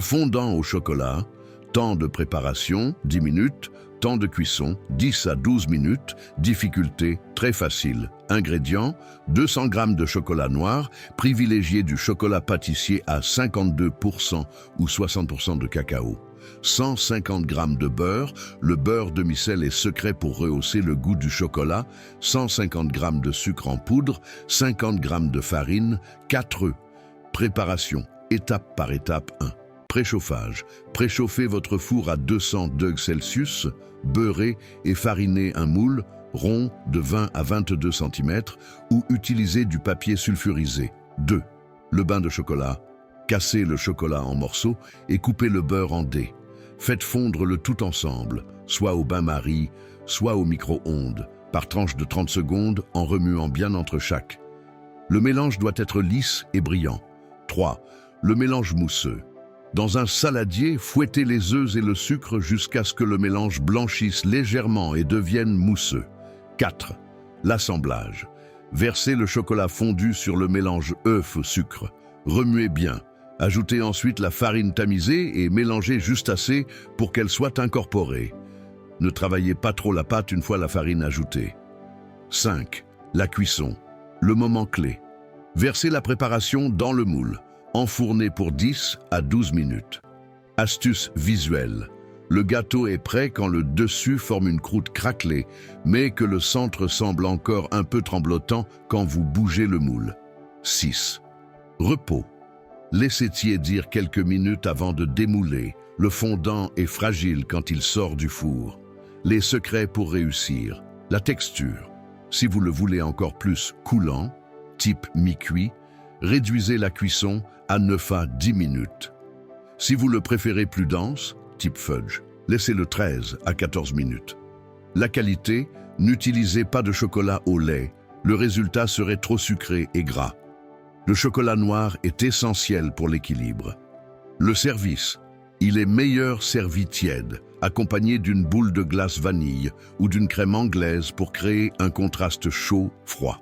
Le fondant au chocolat, temps de préparation, 10 minutes, temps de cuisson, 10 à 12 minutes, difficulté, très facile. Ingrédients, 200 g de chocolat noir, privilégiez du chocolat pâtissier à 52% ou 60% de cacao. 150 g de beurre, le beurre demi-sel est secret pour rehausser le goût du chocolat, 150 g de sucre en poudre, 50 g de farine, 4 œufs. Préparation, étape par étape 1. Préchauffage. Préchauffez votre four à 200 degrés Celsius, beurrez et farinez un moule rond de 20 à 22 cm ou utilisez du papier sulfurisé. 2. Le bain de chocolat. Cassez le chocolat en morceaux et coupez le beurre en dés. Faites fondre le tout ensemble, soit au bain-marie, soit au micro-ondes, par tranche de 30 secondes en remuant bien entre chaque. Le mélange doit être lisse et brillant. 3. Le mélange mousseux. Dans un saladier, fouettez les œufs et le sucre jusqu'à ce que le mélange blanchisse légèrement et devienne mousseux. 4. L'assemblage. Versez le chocolat fondu sur le mélange œuf-sucre. Remuez bien. Ajoutez ensuite la farine tamisée et mélangez juste assez pour qu'elle soit incorporée. Ne travaillez pas trop la pâte une fois la farine ajoutée. 5. La cuisson. Le moment clé. Versez la préparation dans le moule. Enfournez pour 10 à 12 minutes. Astuce visuelle. Le gâteau est prêt quand le dessus forme une croûte craquelée, mais que le centre semble encore un peu tremblotant quand vous bougez le moule. 6. Repos. Laissez tiédir quelques minutes avant de démouler. Le fondant est fragile quand il sort du four. Les secrets pour réussir. La texture. Si vous le voulez encore plus coulant, type mi-cuit, réduisez la cuisson à 9 à 10 minutes. Si vous le préférez plus dense, type fudge, laissez-le 13 à 14 minutes. La qualité, n'utilisez pas de chocolat au lait, le résultat serait trop sucré et gras. Le chocolat noir est essentiel pour l'équilibre. Le service, il est meilleur servi tiède, accompagné d'une boule de glace vanille ou d'une crème anglaise pour créer un contraste chaud-froid.